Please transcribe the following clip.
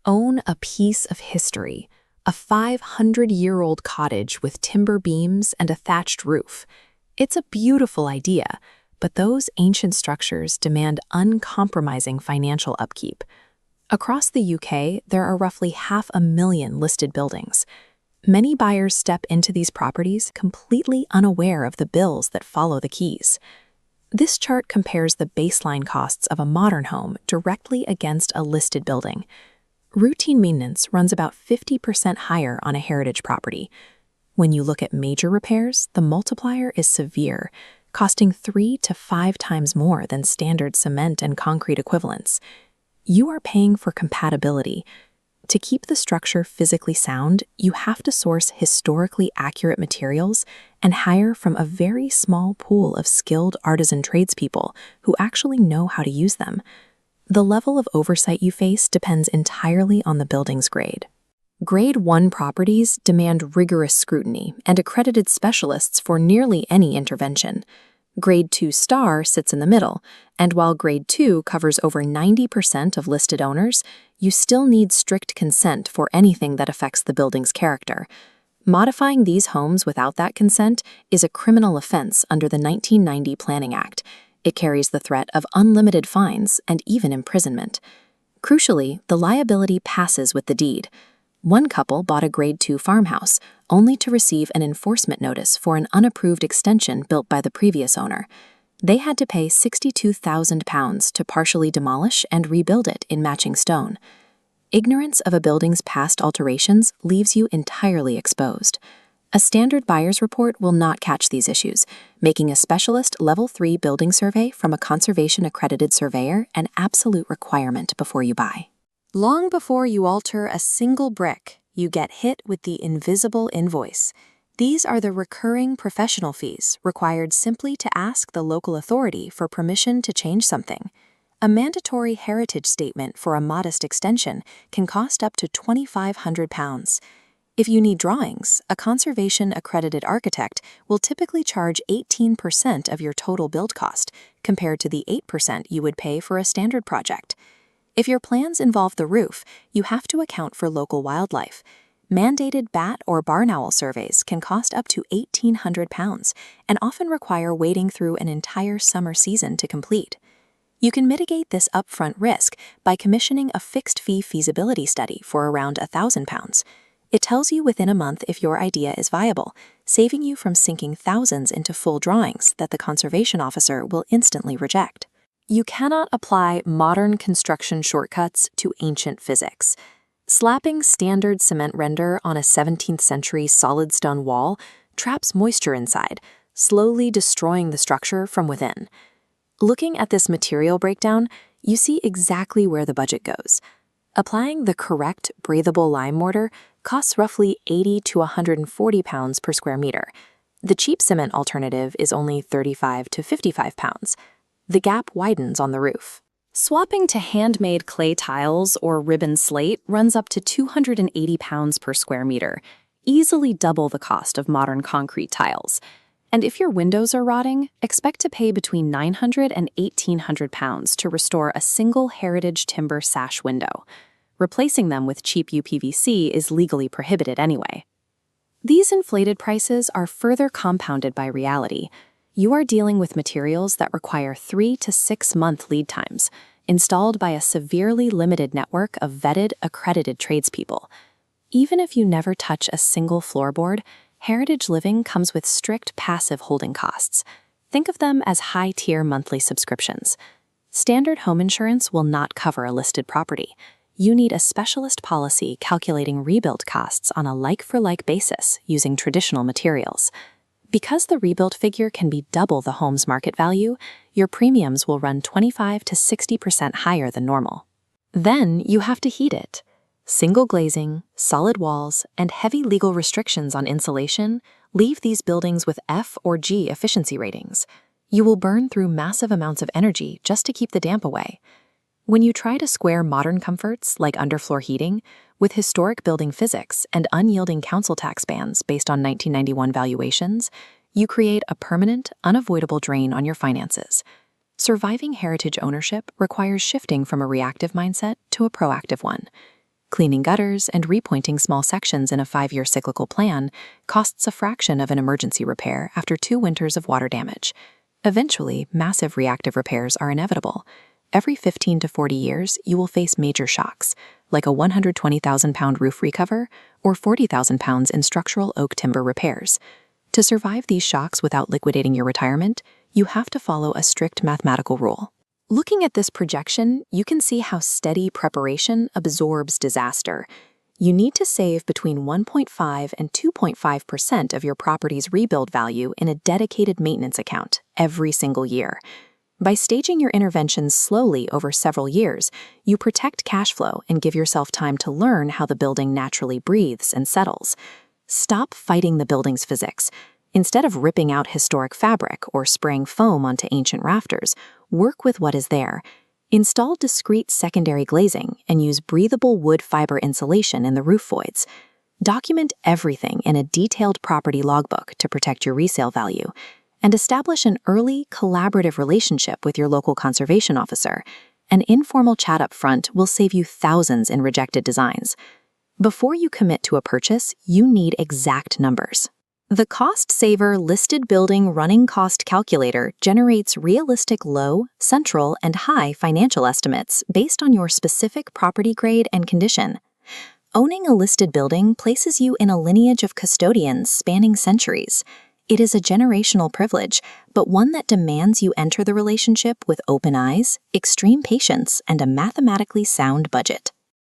Own a piece of history, a 500-year-old cottage with timber beams and a thatched roof. It's a beautiful idea, but those ancient structures demand uncompromising financial upkeep. Across the UK, there are roughly 500,000 listed buildings. Many buyers step into these properties completely unaware of the bills that follow the keys. This chart compares the baseline costs of a modern home directly against a listed building. Routine maintenance runs about 50% higher on a heritage property. When you look at major repairs, the multiplier is severe, costing 3 to 5 times more than standard cement and concrete equivalents. You are paying for compatibility. To keep the structure physically sound, you have to source historically accurate materials and hire from a very small pool of skilled artisan tradespeople who actually know how to use them. The level of oversight you face depends entirely on the building's grade. Grade 1 properties demand rigorous scrutiny and accredited specialists for nearly any intervention. Grade 2 star sits in the middle, and while Grade 2 covers over 90% of listed owners, you still need strict consent for anything that affects the building's character. Modifying these homes without that consent is a criminal offense under the 1990 Planning Act. It carries the threat of unlimited fines and even imprisonment. Crucially, the liability passes with the deed. One couple bought a Grade 2 farmhouse, only to receive an enforcement notice for an unapproved extension built by the previous owner. They had to pay £62,000 to partially demolish and rebuild it in matching stone. Ignorance of a building's past alterations leaves you entirely exposed. A standard buyer's report will not catch these issues, making a specialist Level 3 building survey from a conservation-accredited surveyor an absolute requirement before you buy. Long before you alter a single brick, you get hit with the invisible invoice. These are the recurring professional fees required simply to ask the local authority for permission to change something. A mandatory heritage statement for a modest extension can cost up to £2,500. If you need drawings, a conservation-accredited architect will typically charge 18% of your total build cost, compared to the 8% you would pay for a standard project. If your plans involve the roof, you have to account for local wildlife. Mandated bat or barn owl surveys can cost up to £1,800 and often require waiting through an entire summer season to complete. You can mitigate this upfront risk by commissioning a fixed-fee feasibility study for around £1,000. It tells you within a month if your idea is viable, saving you from sinking thousands into full drawings that the conservation officer will instantly reject. You cannot apply modern construction shortcuts to ancient physics. Slapping standard cement render on a 17th century solid stone wall traps moisture inside, slowly destroying the structure from within. Looking at this material breakdown, you see exactly where the budget goes. Applying the correct breathable lime mortar costs roughly £80 to £140 per square meter. The cheap cement alternative is only £35 to £55. The gap widens on the roof. Swapping to handmade clay tiles or ribbon slate runs up to £280 per square meter, easily double the cost of modern concrete tiles. And if your windows are rotting, expect to pay between £900 and £1,800 to restore a single heritage timber sash window. Replacing them with cheap UPVC is legally prohibited anyway. These inflated prices are further compounded by reality. You are dealing with materials that require 3 to 6 month lead times, installed by a severely limited network of vetted, accredited tradespeople. Even if you never touch a single floorboard, heritage living comes with strict passive holding costs. Think of them as high-tier monthly subscriptions. Standard home insurance will not cover a listed property. You need a specialist policy calculating rebuild costs on a like-for-like basis using traditional materials. Because the rebuild figure can be double the home's market value, your premiums will run 25 to 60% higher than normal. Then you have to heat it. Single glazing, solid walls, and heavy legal restrictions on insulation leave these buildings with F or G efficiency ratings. You will burn through massive amounts of energy just to keep the damp away. When you try to square modern comforts like underfloor heating with historic building physics and unyielding council tax bans based on 1991 valuations, you create a permanent, unavoidable drain on your finances. Surviving heritage ownership requires shifting from a reactive mindset to a proactive one. Cleaning gutters and repointing small sections in a 5-year cyclical plan costs a fraction of an emergency repair after 2 winters of water damage. Eventually, massive reactive repairs are inevitable. Every 15 to 40 years, you will face major shocks, like a 120,000-pound roof recover or 40,000 pounds in structural oak timber repairs. To survive these shocks without liquidating your retirement, you have to follow a strict mathematical rule. Looking at this projection, you can see how steady preparation absorbs disaster. You need to save between 1.5 and 2.5% of your property's rebuild value in a dedicated maintenance account every single year. By staging your interventions slowly over several years, you protect cash flow and give yourself time to learn how the building naturally breathes and settles. Stop fighting the building's physics. Instead of ripping out historic fabric or spraying foam onto ancient rafters, work with what is there. Install discrete secondary glazing and use breathable wood fiber insulation in the roof voids. Document everything in a detailed property logbook to protect your resale value. And establish an early, collaborative relationship with your local conservation officer. An informal chat up front will save you thousands in rejected designs. Before you commit to a purchase, you need exact numbers. The Cost Saver Listed Building Running Cost Calculator generates realistic low, central, and high financial estimates based on your specific property grade and condition. Owning a listed building places you in a lineage of custodians spanning centuries. It is a generational privilege, but one that demands you enter the relationship with open eyes, extreme patience, and a mathematically sound budget.